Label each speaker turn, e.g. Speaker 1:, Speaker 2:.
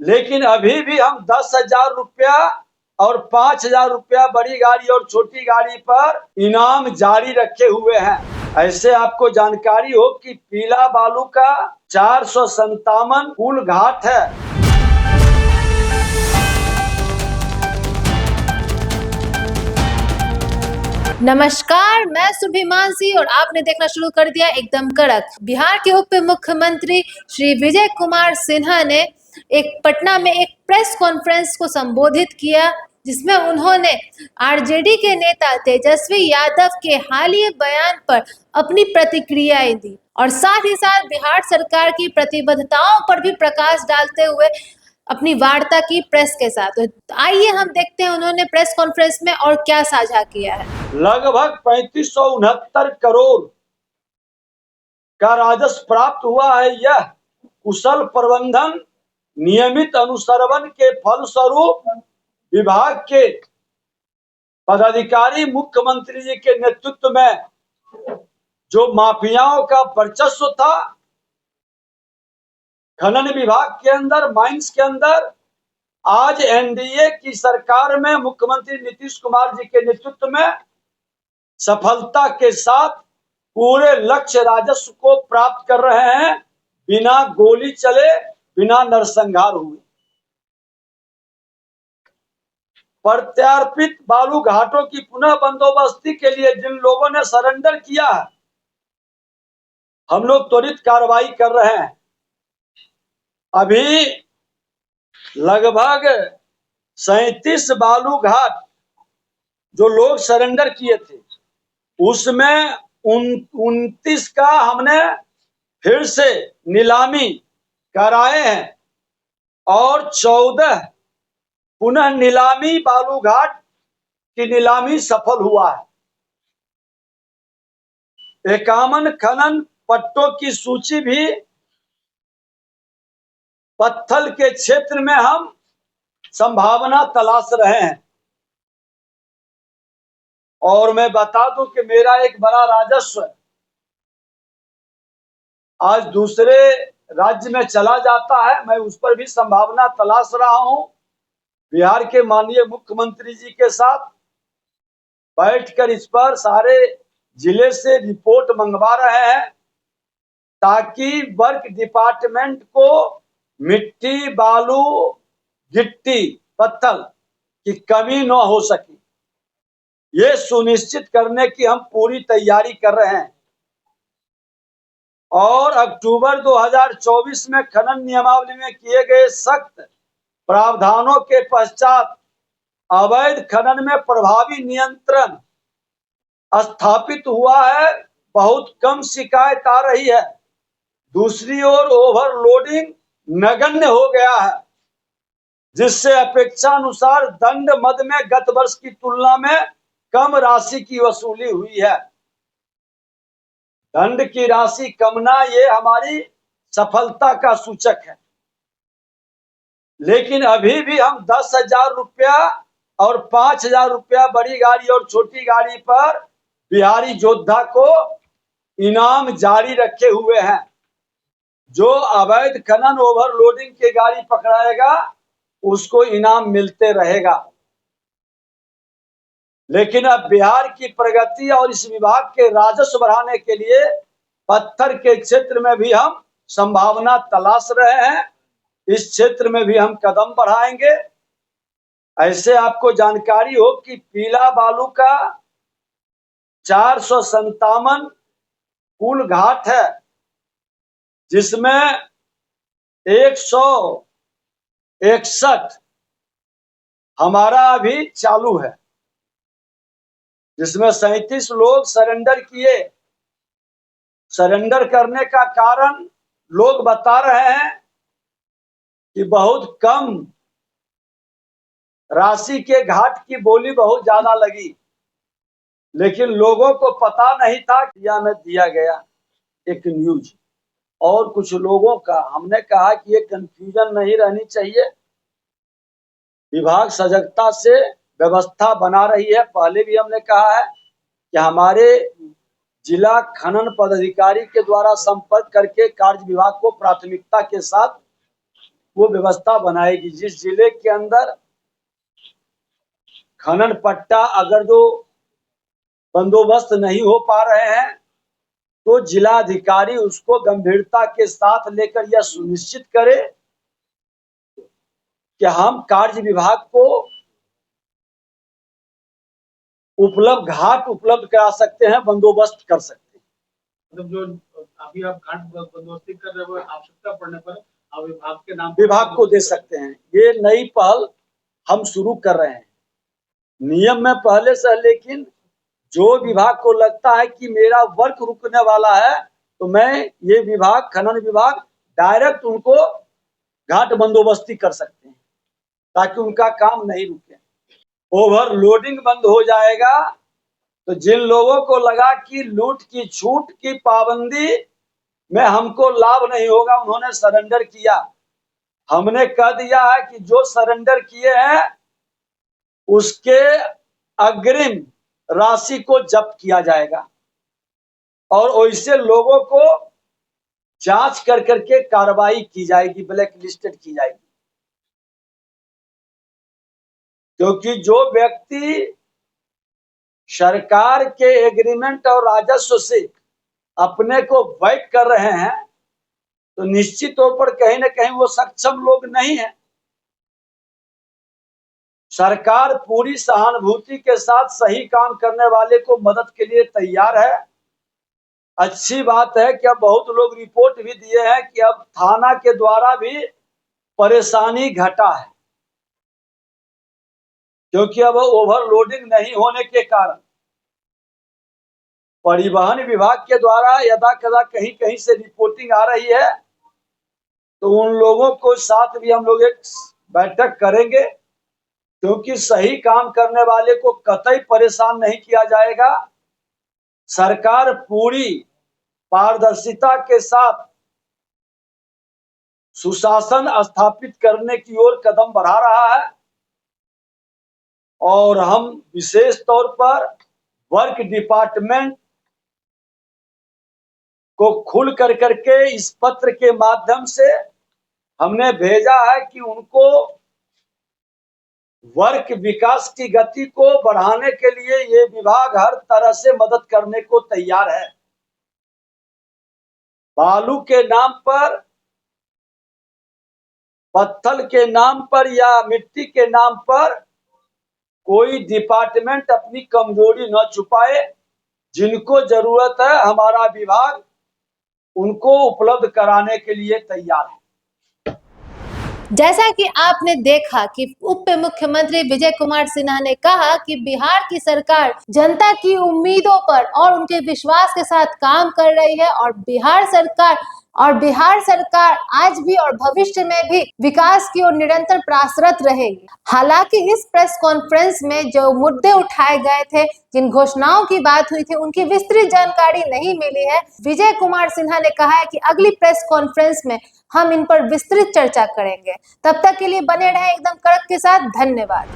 Speaker 1: लेकिन अभी भी हम 10,000 रुपया और 5,000 रुपया बड़ी गाड़ी और छोटी गाड़ी पर इनाम जारी रखे हुए हैं। ऐसे आपको जानकारी हो कि पीला बालू का 457 पुल घाट है।
Speaker 2: नमस्कार, मैं सुभिमांशी और आपने देखना शुरू कर दिया एकदम कड़क। बिहार के उप मुख्यमंत्री श्री विजय कुमार सिन्हा ने पटना में एक प्रेस कॉन्फ्रेंस को संबोधित किया, जिसमें उन्होंने आरजेडी के नेता तेजस्वी यादव के हालिया बयान पर अपनी प्रतिक्रियाएं दी और साथ ही साथ बिहार सरकार की प्रतिबद्धताओं पर भी प्रकाश डालते हुए अपनी वार्ता की प्रेस के साथ। तो आइए हम देखते हैं उन्होंने प्रेस कॉन्फ्रेंस में और क्या साझा किया है।
Speaker 1: लगभग 3569 करोड़ का राजस्व प्राप्त हुआ है। यह कुशल प्रबंधन, नियमित अनुश्रवण के फलस्वरूप विभाग के पदाधिकारी मुख्यमंत्री जी के नेतृत्व में जो माफियाओं का वर्चस्व था खनन विभाग के अंदर, माइंस के अंदर, आज एनडीए की सरकार में मुख्यमंत्री नीतीश कुमार जी के नेतृत्व में सफलता के साथ पूरे लक्ष्य राजस्व को प्राप्त कर रहे हैं, बिना गोली चले, बिना नरसंहार हुए। प्रत्यार्पित बालू घाटों की पुनः बंदोबस्ती के लिए जिन लोगों ने सरेंडर किया है, हम लोग त्वरित कार्रवाई कर रहे हैं। अभी लगभग 37 बालू घाट जो लोग सरेंडर किए थे, उसमें 29 का हमने फिर से नीलामी कराए हैं और 14 पुनः नीलामी बालू घाट की नीलामी सफल हुआ है। 51 खनन पट्टों की सूची भी पत्थल के क्षेत्र में हम संभावना तलाश रहे हैं। और मैं बता दूं कि मेरा एक बड़ा राजस्व आज दूसरे राज्य में चला जाता है, मैं उस पर भी संभावना तलाश रहा हूं। बिहार के माननीय मुख्यमंत्री जी के साथ बैठकर इस पर सारे जिले से रिपोर्ट मंगवा रहे हैं, ताकि वर्क डिपार्टमेंट को मिट्टी, बालू, गिट्टी, पत्थर की कमी न हो सके, ये सुनिश्चित करने की हम पूरी तैयारी कर रहे हैं। और अक्टूबर 2024 में खनन नियमावली में किए गए सख्त प्रावधानों के पश्चात अवैध खनन में प्रभावी नियंत्रण स्थापित हुआ है। बहुत कम शिकायत आ रही है। दूसरी ओर ओवरलोडिंग नगण्य हो गया है, जिससे अपेक्षानुसार दंड मद में गत वर्ष की तुलना में कम राशि की वसूली हुई है। दंड की राशि कमना ये हमारी सफलता का सूचक है। लेकिन अभी भी हम 10,000 रुपया और 5,000 रुपया बड़ी गाड़ी और छोटी गाड़ी पर बिहारी योद्धा को इनाम जारी रखे हुए हैं। जो अवैध खनन ओवरलोडिंग की गाड़ी पकड़ाएगा उसको इनाम मिलते रहेगा। लेकिन अब बिहार की प्रगति और इस विभाग के राजस्व बढ़ाने के लिए पत्थर के क्षेत्र में भी हम संभावना तलाश रहे हैं। इस क्षेत्र में भी हम कदम बढ़ाएंगे। ऐसे आपको जानकारी हो कि पीला बालू का 457 पुल घाट है, जिसमें 161 हमारा अभी चालू है, जिसमें 37 लोग सरेंडर किए। सरेंडर करने का कारण लोग बता रहे हैं कि बहुत कम राशि के घाट की बोली बहुत ज्यादा लगी, लेकिन लोगों को पता नहीं था कि यह में दिया गया एक न्यूज। और कुछ लोगों का हमने कहा कि ये कंफ्यूजन नहीं रहनी चाहिए। विभाग सजगता से व्यवस्था बना रही है। पहले भी हमने कहा है कि हमारे जिला खनन पदाधिकारी के द्वारा संपर्क करके कार्य विभाग को प्राथमिकता के साथ वो व्यवस्था बनाएगी। जिस जिले के अंदर खनन पट्टा अगर जो बंदोबस्त नहीं हो पा रहे हैं तो जिलाधिकारी उसको गंभीरता के साथ लेकर यह सुनिश्चित करे कि हम कार्य विभाग को घाट उपलब्ध करा सकते हैं, बंदोबस्त कर सकते हैं।
Speaker 3: मतलब जो अभी आप घाट बंदोबस्ती कर रहे हो, आवश्यकता पड़ने पर आप विभाग के नाम
Speaker 1: विभाग को दे सकते हैं। ये नई पहल हम शुरू कर रहे हैं। नियम में पहले से, लेकिन जो विभाग को लगता है कि मेरा वर्क रुकने वाला है तो मैं ये विभाग, खनन विभाग, डायरेक्ट उनको घाट बंदोबस्ती कर सकते हैं ताकि उनका काम नहीं रुके। ओवरलोडिंग बंद हो जाएगा तो जिन लोगों को लगा कि लूट की छूट की पाबंदी में हमको लाभ नहीं होगा, उन्होंने सरेंडर किया। हमने कह दिया है कि जो सरेंडर किए हैं उसके अग्रिम राशि को जब्त किया जाएगा और वैसे लोगों को जांच कर करके कार्रवाई की जाएगी, ब्लैक लिस्टेड की जाएगी। क्योंकि जो व्यक्ति सरकार के एग्रीमेंट और राजस्व से अपने को वैट कर रहे हैं तो निश्चित तौर पर कहीं न कहीं वो सक्षम लोग नहीं है। सरकार पूरी सहानुभूति के साथ सही काम करने वाले को मदद के लिए तैयार है। अच्छी बात है कि अब बहुत लोग रिपोर्ट भी दिए हैं कि अब थाना के द्वारा भी परेशानी घटा है, क्योंकि अब ओवरलोडिंग नहीं होने के कारण परिवहन विभाग के द्वारा यदा कदा कहीं कहीं से रिपोर्टिंग आ रही है, तो उन लोगों को साथ भी हम लोग एक बैठक करेंगे, क्योंकि सही काम करने वाले को कतई परेशान नहीं किया जाएगा। सरकार पूरी पारदर्शिता के साथ सुशासन स्थापित करने की ओर कदम बढ़ा रहा है और हम विशेष तौर पर वर्क डिपार्टमेंट को खुल कर करके इस पत्र के माध्यम से हमने भेजा है कि उनको वर्क विकास की गति को बढ़ाने के लिए ये विभाग हर तरह से मदद करने को तैयार है। बालू के नाम पर, पत्थर के नाम पर या मिट्टी के नाम पर कोई डिपार्टमेंट अपनी कमजोरी न छुपाए। जिनको जरूरत है हमारा विभाग उनको उपलब्ध कराने के लिए तैयार है।
Speaker 2: जैसा कि आपने देखा कि उप मुख्यमंत्री विजय कुमार सिन्हा ने कहा कि बिहार की सरकार जनता की उम्मीदों पर और उनके विश्वास के साथ काम कर रही है और बिहार सरकार आज भी और भविष्य में भी विकास की ओर निरंतर प्रयासरत रहेगी। हालांकि इस प्रेस कॉन्फ्रेंस में जो मुद्दे उठाए गए थे, जिन घोषणाओं की बात हुई थी, उनकी विस्तृत जानकारी नहीं मिली है। विजय कुमार सिन्हा ने कहा है कि अगली प्रेस कॉन्फ्रेंस में हम इन पर विस्तृत चर्चा करेंगे। तब तक के लिए बने रहें एकदम कड़क के साथ। धन्यवाद।